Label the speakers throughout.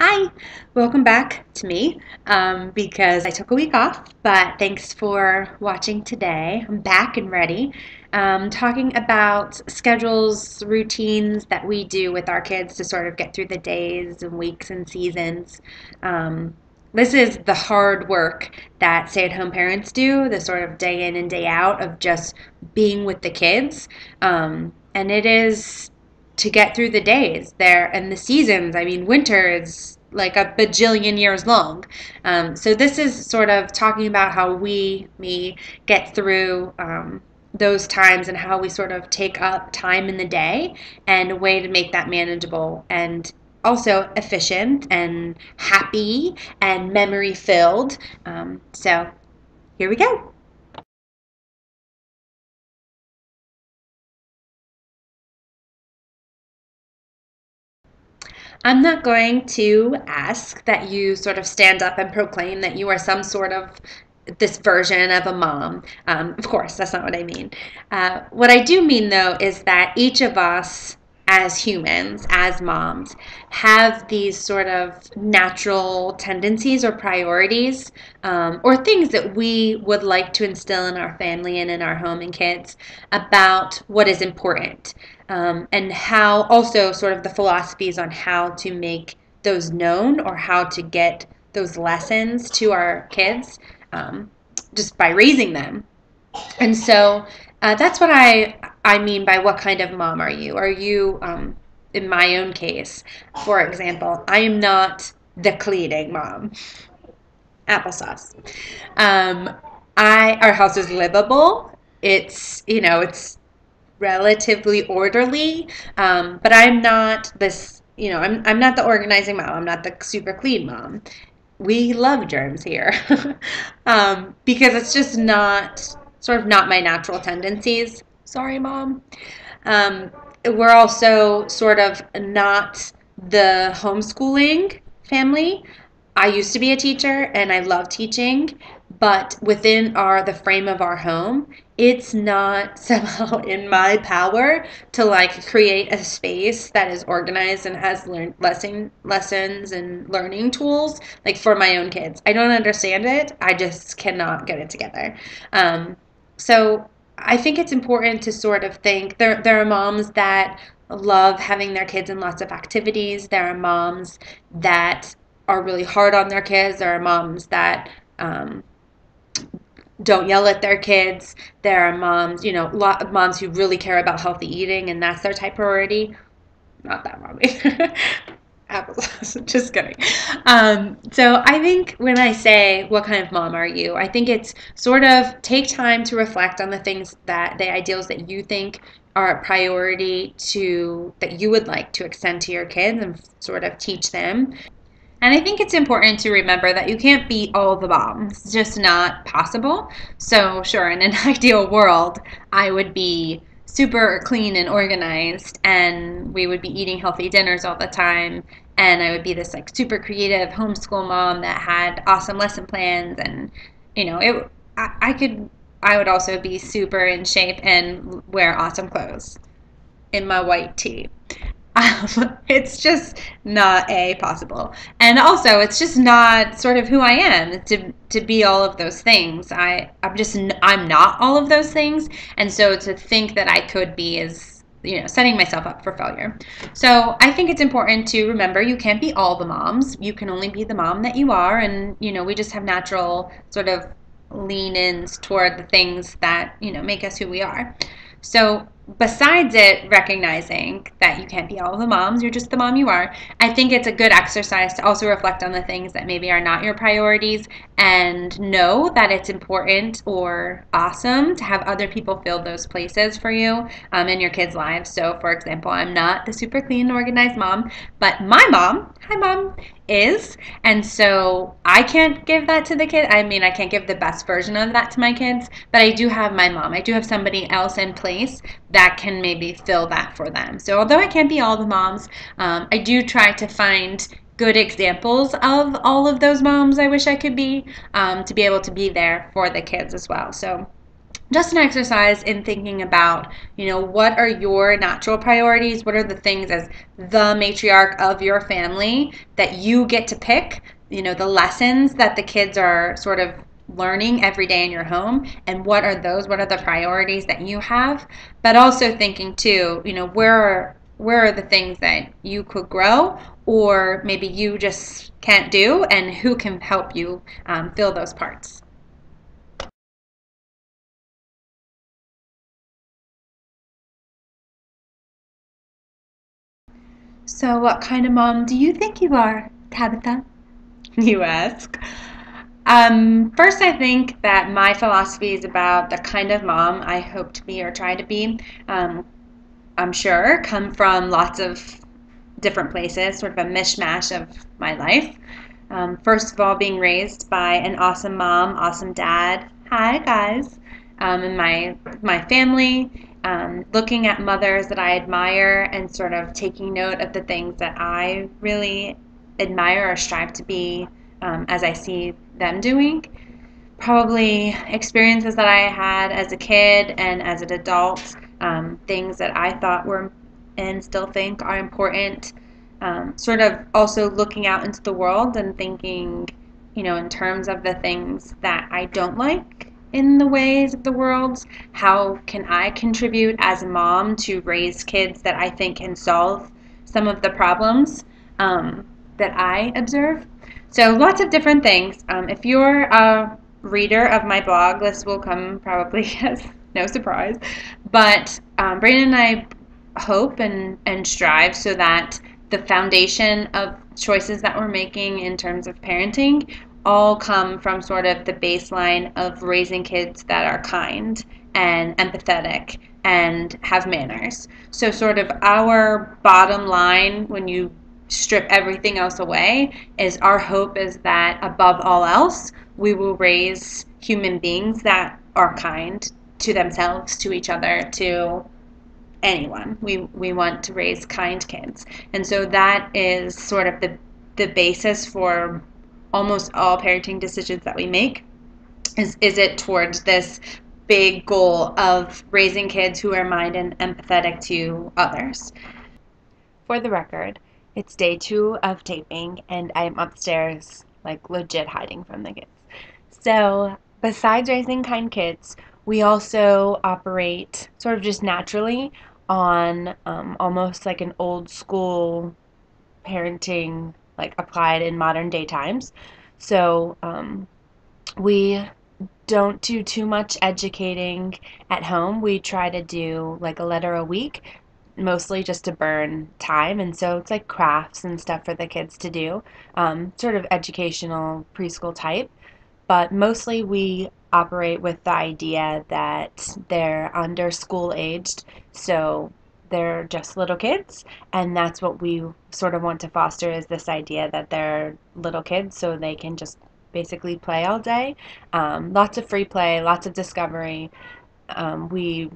Speaker 1: Hi, welcome back to me because I took a week off, but thanks for watching today. I'm back and ready, talking about schedules, routines that we do with our kids to sort of get through the days and weeks and seasons. Um, this is the hard work that stay-at-home parents do, the sort of day in and day out of just being with the kids. And it is to get through the days there and the seasons. I mean, winter is like a bajillion years long. So this is sort of talking about how me, get through those times and how we sort of take up time in the day and a way to make that manageable and also efficient and happy and memory filled. So here we go. I'm not going to ask that you sort of stand up and proclaim that you are some sort of this version of a mom. Of course, that's not what I mean. What I do mean, though, is that each of us as humans, as moms, have these sort of natural tendencies or priorities or things that we would like to instill in our family and in our home and kids about what is important and how also sort of the philosophies on how to make those known or how to get those lessons to our kids just by raising them. And so that's what I mean by what kind of mom are you? Are you, in my own case, for example, I am not the cleaning mom. Applesauce. Um, our house is livable. It's relatively orderly, but I'm not this. I'm not the organizing mom. I'm not the super clean mom. We love germs here because it's just not sort of not my natural tendencies. Sorry, mom. Um, we're also sort of not the homeschooling family. I used to be a teacher and I love teaching, but within the frame of our home, it's not somehow in my power to like create a space that is organized and has lessons and learning tools like for my own kids. I don't understand it. I just cannot get it together. So I think it's important to sort of think there are moms that love having their kids in lots of activities. There are moms that are really hard on their kids. There are moms that don't yell at their kids. There are moms, lot of moms who really care about healthy eating, and that's their type priority. Not that mommy. Applesauce. Just kidding. So I think when I say, what kind of mom are you? I think it's sort of take time to reflect on the things the ideals that you think are a priority that you would like to extend to your kids and sort of teach them. And I think it's important to remember that you can't be all the moms. It's just not possible. So, sure, in an ideal world, I would be super clean and organized, and we would be eating healthy dinners all the time. And I would be this like super creative homeschool mom that had awesome lesson plans, and I would also be super in shape and wear awesome clothes in my white tee. It's just not possible, and also it's just not sort of who I am to be all of those things. I'm not all of those things, and so to think that I could be is setting myself up for failure. So I think it's important to remember you can't be all the moms. You can only be the mom that you are, and we just have natural sort of lean-ins toward the things that make us who we are. So besides it recognizing that you can't be all of the moms, you're just the mom you are, I think it's a good exercise to also reflect on the things that maybe are not your priorities and know that it's important or awesome to have other people fill those places for you in your kids' lives. So, for example, I'm not the super clean, organized mom, but my mom, hi mom, is. And so I can't give that to the kid. I mean, I can't give the best version of that to my kids, but I do have my mom. I do have somebody else in place that can maybe fill that for them. So although I can't be all the moms, I do try to find good examples of all of those moms I wish I could be to be able to be there for the kids as well. So just an exercise in thinking about, what are your natural priorities? What are the things as the matriarch of your family that you get to pick, the lessons that the kids are sort of learning every day in your home, and what are those? What are the priorities that you have? But also thinking too, where are the things that you could grow, or maybe you just can't do, and who can help you fill those parts. So, what kind of mom do you think you are, Tabitha? You ask. First, I think that my philosophies about the kind of mom I hope to be or try to be, um, I'm sure, come from lots of different places, sort of a mishmash of my life. First of all, being raised by an awesome mom, awesome dad. Hi, guys. And my family, looking at mothers that I admire and sort of taking note of the things that I really admire or strive to be as I see them doing. Probably experiences that I had as a kid and as an adult, things that I thought were and still think are important. Sort of also looking out into the world and thinking, in terms of the things that I don't like in the ways of the world, how can I contribute as a mom to raise kids that I think can solve some of the problems that I observe? So lots of different things. If you're a reader of my blog, this will come probably as no surprise. But Brandon and I hope and strive so that the foundation of choices that we're making in terms of parenting all come from sort of the baseline of raising kids that are kind and empathetic and have manners. So, sort of our bottom line when you strip everything else away is our hope is that above all else, we will raise human beings that are kind to themselves, to each other, to anyone. We want to raise kind kids. And so that is sort of the basis for almost all parenting decisions that we make. Is it towards this big goal of raising kids who are kind and empathetic to others? For the record, it's day 2 of taping, and I'm upstairs, like legit hiding from the kids. So, besides raising kind kids, we also operate sort of just naturally on almost like an old school parenting, like applied in modern day times. So, we don't do too much educating at home. We try to do like a letter a week, mostly just to burn time. And so it's like crafts and stuff for the kids to do, sort of educational preschool type. But mostly we operate with the idea that they're under school aged, so they're just little kids, and that's what we sort of want to foster is this idea that they're little kids so they can just basically play all day. Lots of free play, lots of discovery. We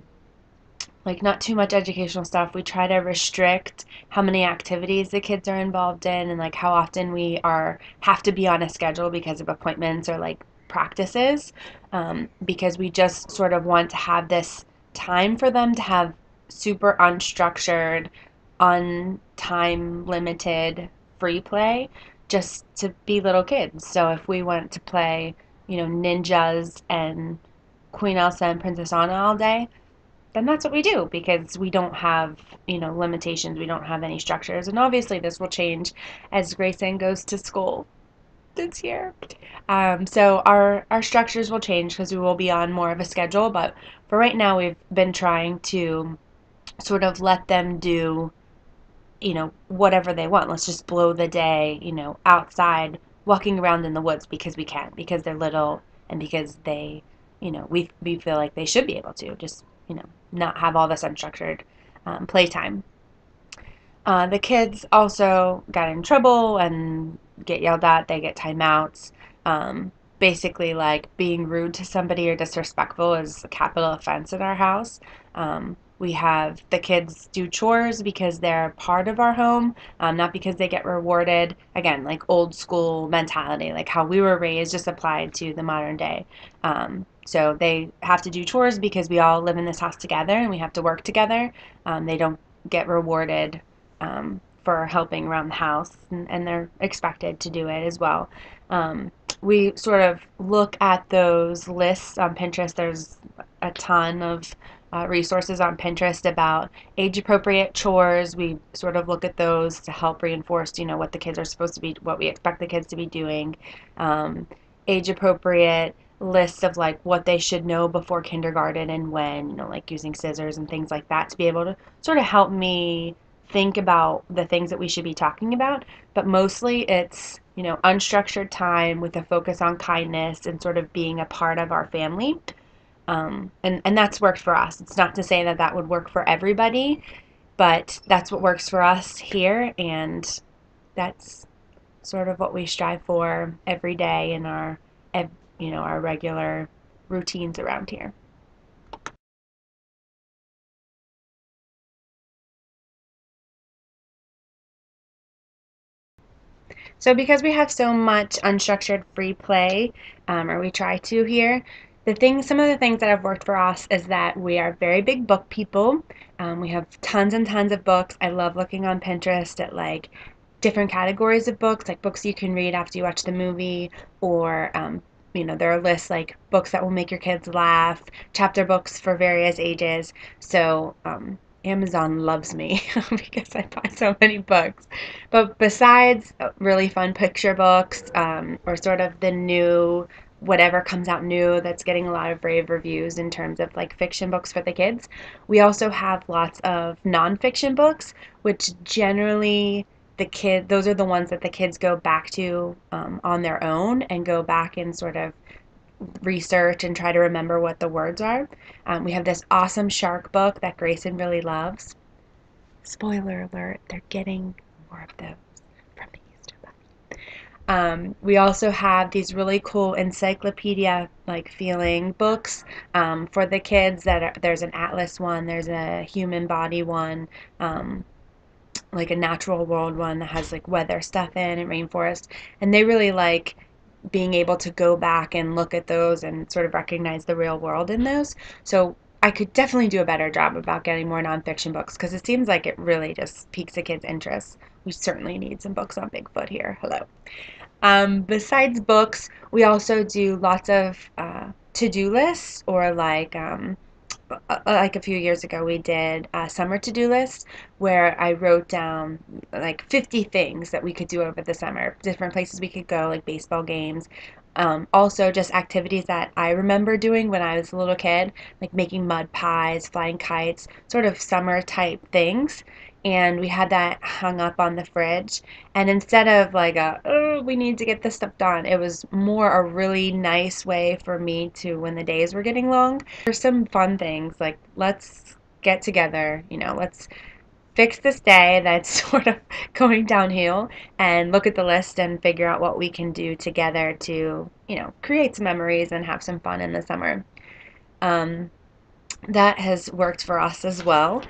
Speaker 1: like not too much educational stuff. We try to restrict how many activities the kids are involved in and like how often we are have to be on a schedule because of appointments or like practices, because we just sort of want to have this time for them to have super unstructured, untime limited free play just to be little kids. So if we want to play, ninjas and Queen Elsa and Princess Anna all day, then that's what we do because we don't have, limitations. We don't have any structures. And obviously, this will change as Grayson goes to school this year. So our structures will change because we will be on more of a schedule. But for right now, we've been trying to sort of let them do, whatever they want. Let's just blow the day, outside walking around in the woods because we can, because they're little and because they, we feel like they should be able to just, not have all this unstructured playtime. The kids also got in trouble and get yelled at. They get timeouts. Basically, like being rude to somebody or disrespectful is a capital offense in our house. We have the kids do chores because they're part of our home, not because they get rewarded. Again, like old school mentality, like how we were raised, just applied to the modern day. So they have to do chores because we all live in this house together and we have to work together. They don't get rewarded for helping around the house, and they're expected to do it as well. We sort of look at those lists on Pinterest. There's a ton of resources on Pinterest about age-appropriate chores. We sort of look at those to help reinforce, what the kids are supposed to be, what we expect the kids to be doing. Um, Age-appropriate lists of like what they should know before kindergarten and when, like using scissors and things like that to be able to sort of help me think about the things that we should be talking about. But mostly it's, unstructured time with a focus on kindness and sort of being a part of our family. And that's worked for us. It's not to say that that would work for everybody, but that's what works for us here, and that's sort of what we strive for every day in our regular routines around here. So because we have so much unstructured free play, or we try to here, some of the things that have worked for us is that we are very big book people. We have tons and tons of books. I love looking on Pinterest at like different categories of books, like books you can read after you watch the movie, or there are lists like books that will make your kids laugh, chapter books for various ages. So Amazon loves me because I buy so many books. But besides really fun picture books, or sort of the new whatever comes out new that's getting a lot of rave reviews in terms of like fiction books for the kids, we also have lots of nonfiction books, which generally those are the ones that the kids go back to on their own and go back and sort of research and try to remember what the words are. We have this awesome shark book that Grayson really loves. Spoiler alert, they're getting more of those from the Easter Bunny. We also have these really cool encyclopedia like feeling books for the kids there's an atlas one, there's a human body one, like a natural world one that has like weather stuff in and rainforest, and they really like being able to go back and look at those and sort of recognize the real world in those. So I could definitely do a better job about getting more nonfiction books because it seems like it really just piques a kid's interest. We certainly need some books on Bigfoot here. Hello. Besides books, we also do lots of to-do lists, or like a few years ago we did a summer to-do list where I wrote down like 50 things that we could do over the summer, different places we could go, like baseball games. Also just activities that I remember doing when I was a little kid, like making mud pies, flying kites, sort of summer type things. And we had that hung up on the fridge. And instead of like oh, we need to get this stuff done, it was more a really nice way for me to, when the days were getting long, there's some fun things like let's get together, let's fix this day that's sort of going downhill and look at the list and figure out what we can do together to, create some memories and have some fun in the summer. Um, that has worked for us as well.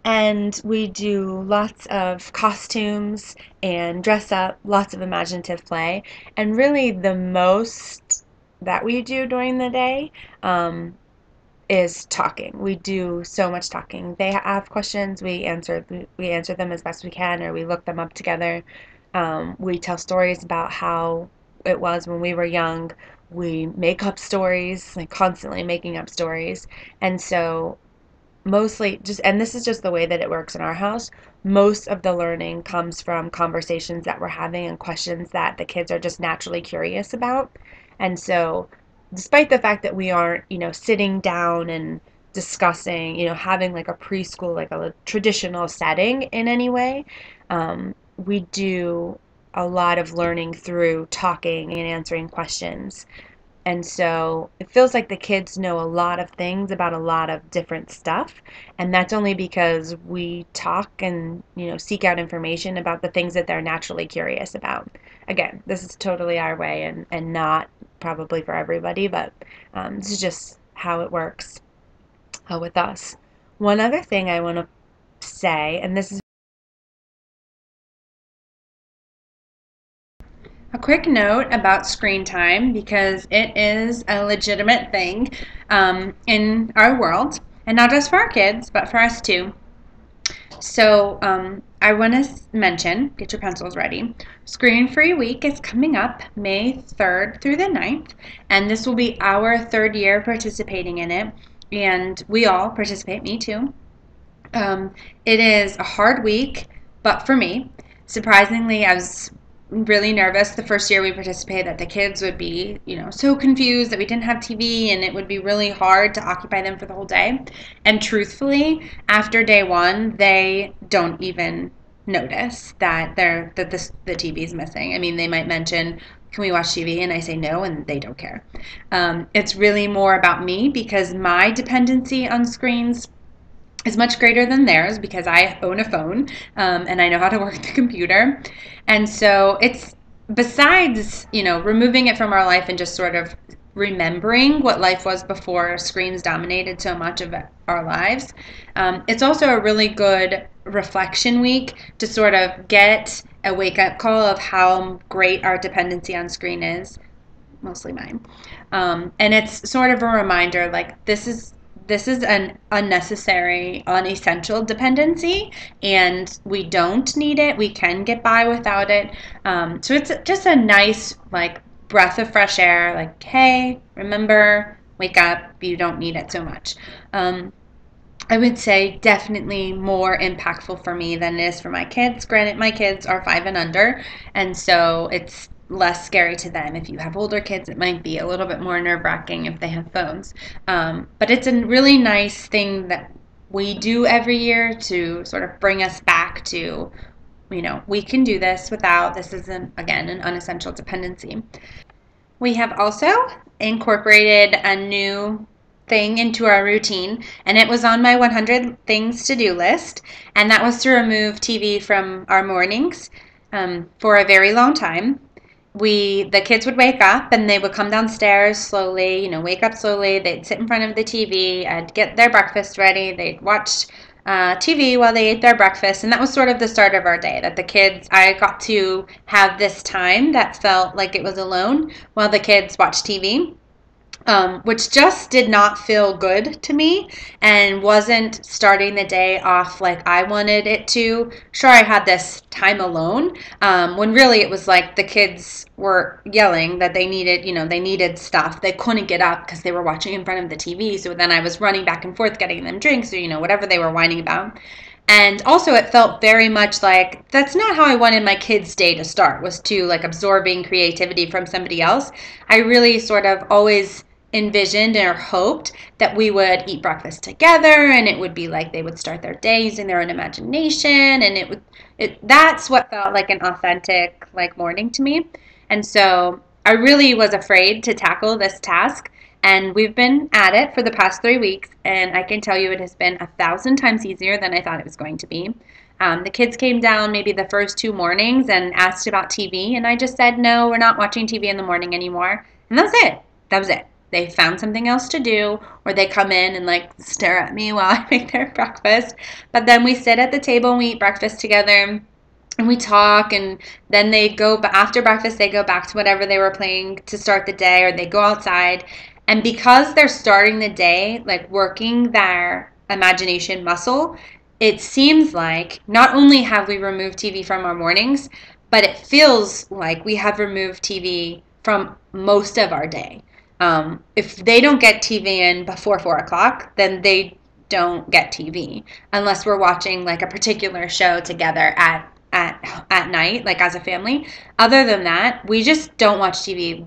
Speaker 1: And we do lots of costumes and dress up, lots of imaginative play. And really, the most that we do during the day is talking. We do so much talking. They have questions, we answer them as best we can, or we look them up together. We tell stories about how it was when we were young. We make up stories, like constantly making up stories. And so mostly just, and this is just the way that it works in our house, most of the learning comes from conversations that we're having and questions that the kids are just naturally curious about. And so despite the fact that we aren't, sitting down and discussing, having like a preschool, like a traditional setting in any way, we do a lot of learning through talking and answering questions. And so it feels like the kids know a lot of things about a lot of different stuff. And that's only because we talk and, seek out information about the things that they're naturally curious about. Again, this is totally our way, and not probably for everybody, but this is just how it works with us. One other thing I want to say, and this is a quick note about screen time because it is a legitimate thing in our world, and not just for our kids, but for us too. So I want to mention, get your pencils ready, Screen Free Week is coming up May 3rd through the 9th, and this will be our third year participating in it, and we all participate, me too. It is a hard week, but for me, surprisingly, I was really nervous the first year we participated that the kids would be, so confused that we didn't have TV and it would be really hard to occupy them for the whole day. And truthfully, after day one, they don't even notice that the TV is missing. I mean, they might mention, "Can we watch TV?" And I say no, and they don't care. It's really more about me because my dependency on screens is much greater than theirs because I own a phone and I know how to work the computer. And so it's besides, removing it from our life and just sort of remembering what life was before screens dominated so much of our lives. It's also a really good reflection week to sort of get a wake-up call of how great our dependency on screen is, mostly mine. And it's sort of a reminder, like, this is an unnecessary, unessential dependency, and we don't need it. We can get by without it. So it's just a nice, like, breath of fresh air. Like, hey, remember, wake up. You don't need it so much. I would say definitely more impactful for me than it is for my kids. Granted, my kids are 5 and under, and so it's less scary to them. If you have older kids, it might be a little bit more nerve-wracking if they have phones. But it's a really nice thing that we do every year to sort of bring us back to, we can do this without, this isn't, again, an unessential dependency. We have also incorporated a new thing into our routine, and it was on my 100 things to do list, and that was to remove TV from our mornings for a very long time. The kids would wake up and they would come downstairs slowly, wake up slowly. They'd sit in front of the TV. I'd get their breakfast ready. They'd watch TV while they ate their breakfast. And that was sort of the start of our day, that I got to have this time that felt like it was alone while the kids watched TV. Which just did not feel good to me and wasn't starting the day off like I wanted it to. Sure, I had this time alone, when really it was like the kids were yelling that they needed stuff. They couldn't get up because they were watching in front of the TV. So then I was running back and forth getting them drinks or, whatever they were whining about. And also it felt very much like that's not how I wanted my kids' day to start, was to like absorbing creativity from somebody else. I really sort of always envisioned or hoped that we would eat breakfast together and it would be like they would start their day using their own imagination, and that's what felt like an authentic like morning to me. And so I really was afraid to tackle this task, and we've been at it for the past 3 weeks, and I can tell you it has been 1,000 times easier than I thought it was going to be. The kids came down maybe the first 2 mornings and asked about TV, and I just said, no, we're not watching TV in the morning anymore. And that was it. That was it. They found something else to do, or they come in and like stare at me while I make their breakfast. But then we sit at the table and we eat breakfast together and we talk, and then after breakfast, they go back to whatever they were playing to start the day, or they go outside. And because they're starting the day, like working their imagination muscle, it seems like not only have we removed TV from our mornings, but it feels like we have removed TV from most of our day. If they don't get TV in before 4 o'clock, then they don't get TV unless we're watching like a particular show together at night, like as a family. Other than that, we just don't watch TV.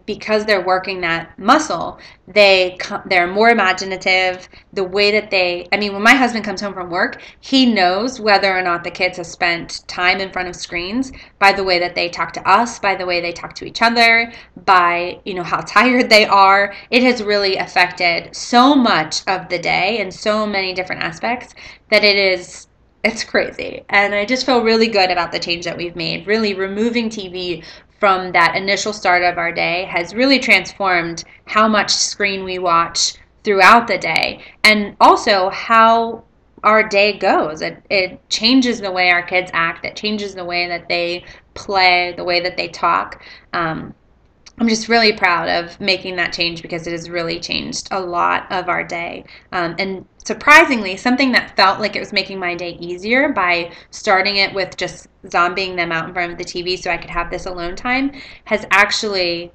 Speaker 1: Because they're working that muscle, they're more imaginative. The way that when my husband comes home from work, he knows whether or not the kids have spent time in front of screens by the way that they talk to us, by the way they talk to each other, by, how tired they are. It has really affected so much of the day in so many different aspects that it's crazy. And I just feel really good about the change that we've made. Really removing TV from that initial start of our day has really transformed how much screen we watch throughout the day, and also how our day goes. It changes the way our kids act. It changes the way that they play, the way that they talk. I'm just really proud of making that change because it has really changed a lot of our day. And surprisingly, something that felt like it was making my day easier by starting it with just zombieing them out in front of the TV so I could have this alone time has actually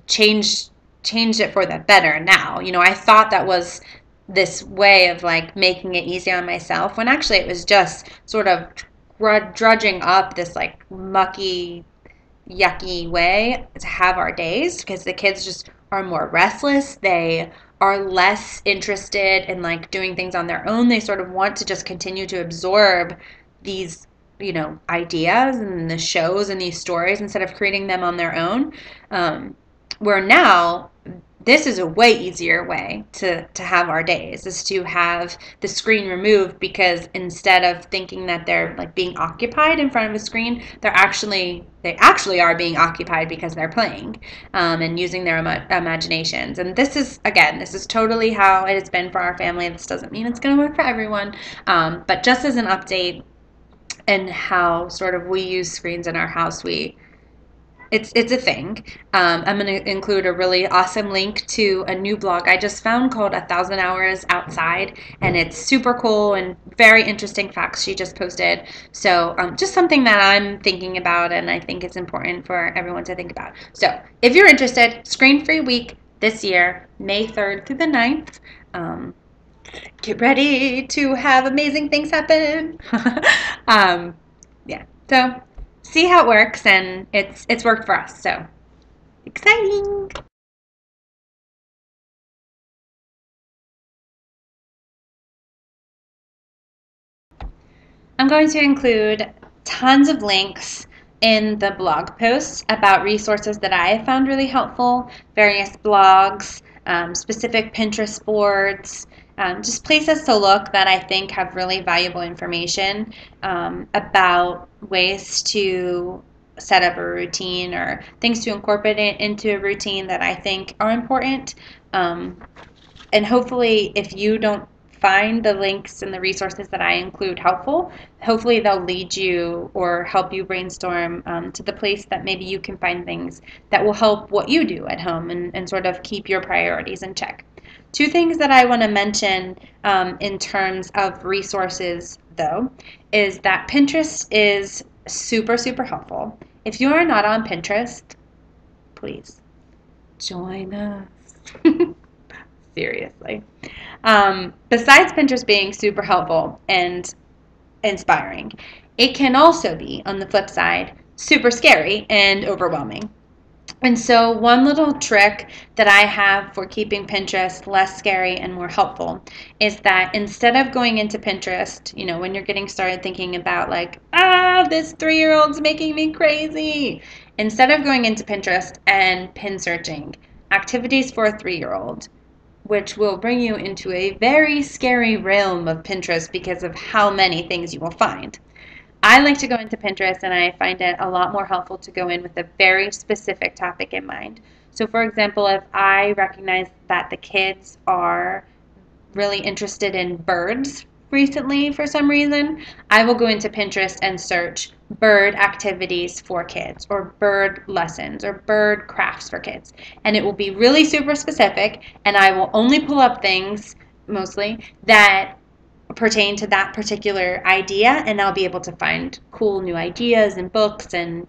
Speaker 1: changed it for the better now. I thought that was this way of like making it easier on myself when actually it was just sort of drudging up this like mucky, yucky way to have our days because the kids just are more restless. They are less interested in like doing things on their own. They sort of want to just continue to absorb these, ideas and the shows and these stories instead of creating them on their own. Where now this is a way easier way to have our days is to have the screen removed because instead of thinking that they're like being occupied in front of a screen, they actually are being occupied because they're playing and using their imaginations. And this is totally how it has been for our family. This doesn't mean it's going to work for everyone, but just as an update and how sort of we use screens in our house, it's a thing. I'm going to include a really awesome link to a new blog I just found called 1,000 Hours Outside, and it's super cool and very interesting facts she just posted. So just something that I'm thinking about and I think it's important for everyone to think about. So if you're interested, screen-free week this year, May 3rd through the 9th. Get ready to have amazing things happen. Yeah, so see how it works, and it's worked for us, so exciting. I'm going to include tons of links in the blog posts about resources that I have found really helpful, various blogs, specific Pinterest boards, just places to look that I think have really valuable information about ways to set up a routine or things to incorporate it into a routine that I think are important. And hopefully, if you don't find the links and the resources that I include helpful, hopefully they'll lead you or help you brainstorm to the place that maybe you can find things that will help what you do at home and sort of keep your priorities in check. Two things that I want to mention in terms of resources, though, is that Pinterest is super, super helpful. If you are not on Pinterest, please join us. Seriously. Besides Pinterest being super helpful and inspiring, it can also be, on the flip side, super scary and overwhelming. And so one little trick that I have for keeping Pinterest less scary and more helpful is that instead of going into Pinterest, when you're getting started thinking about like, this 3-year-old's making me crazy, instead of going into Pinterest and pin searching activities for a 3-year-old, which will bring you into a very scary realm of Pinterest because of how many things you will find. I like to go into Pinterest and I find it a lot more helpful to go in with a very specific topic in mind. So for example, if I recognize that the kids are really interested in birds recently for some reason, I will go into Pinterest and search bird activities for kids or bird lessons or bird crafts for kids. And it will be really super specific, and I will only pull up things mostly that pertain to that particular idea, and I'll be able to find cool new ideas and books and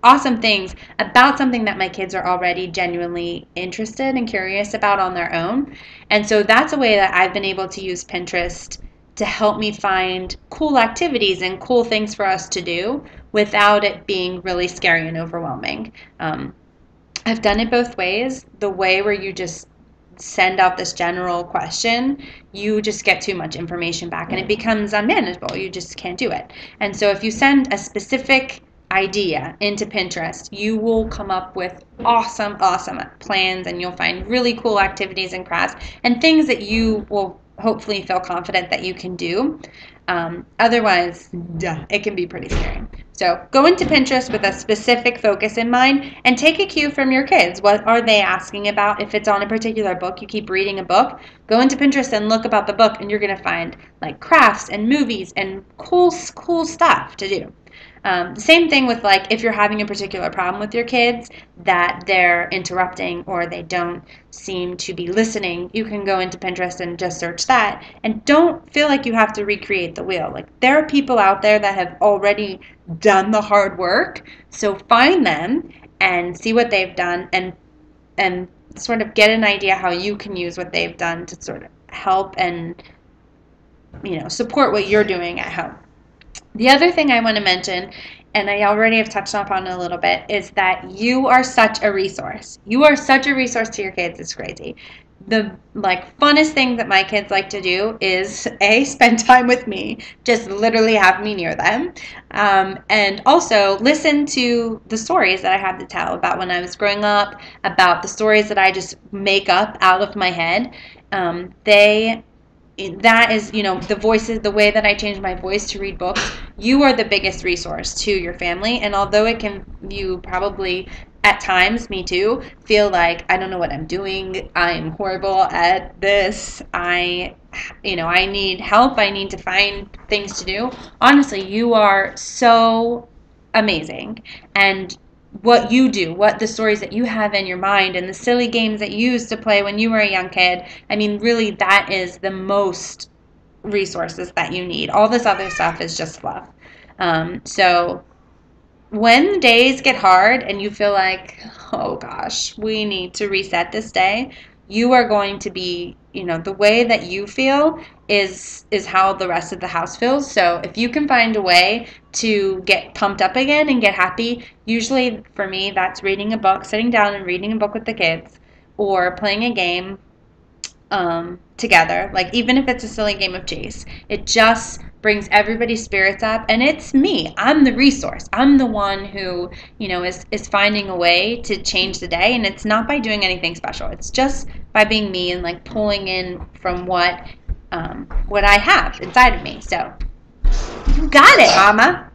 Speaker 1: awesome things about something that my kids are already genuinely interested and curious about on their own. And so that's a way that I've been able to use Pinterest to help me find cool activities and cool things for us to do without it being really scary and overwhelming. I've done it both ways. The way where you just send out this general question, you just get too much information back and it becomes unmanageable. You just can't do it. And so if you send a specific idea into Pinterest, you will come up with awesome plans, and you'll find really cool activities and crafts and things that you will hopefully feel confident that you can do. Otherwise, it can be pretty scary. So go into Pinterest with a specific focus in mind and take a cue from your kids. What are they asking about? If it's on a particular book, you keep reading a book, go into Pinterest and look about the book, and you're going to find like crafts and movies and cool stuff to do. The same thing with like if you're having a particular problem with your kids that they're interrupting or they don't seem to be listening, you can go into Pinterest and just search that, and don't feel like you have to recreate the wheel. Like there are people out there that have already done the hard work, so find them and see what they've done, and sort of get an idea how you can use what they've done to sort of help and support what you're doing at home. The other thing I want to mention, and I already have touched upon a little bit, is that you are such a resource. You are such a resource to your kids. It's crazy. The funnest thing that my kids like to do is spend time with me, just literally have me near them, and also listen to the stories that I have to tell about when I was growing up, about the stories that I just make up out of my head. That is, the voices, the way that I change my voice to read books. You are the biggest resource to your family, and although you probably at times, me too, feel like I don't know what I'm doing, I'm horrible at this, I need help, I need to find things to do. Honestly, you are so amazing, and what you do, what the stories that you have in your mind and the silly games that you used to play when you were a young kid, I mean, really, that is the most resources that you need. All this other stuff is just fluff. So when days get hard and you feel like, oh gosh, we need to reset this day, you are going to be, the way that you feel is how the rest of the house feels. So if you can find a way to get pumped up again and get happy, usually for me that's reading a book, sitting down and reading a book with the kids, or playing a game together, like even if it's a silly game of chase. It just brings everybody's spirits up, and it's me. I'm the resource. I'm the one who, is finding a way to change the day, and it's not by doing anything special. It's just by being me and like pulling in from what I have inside of me. So you got it, Mama.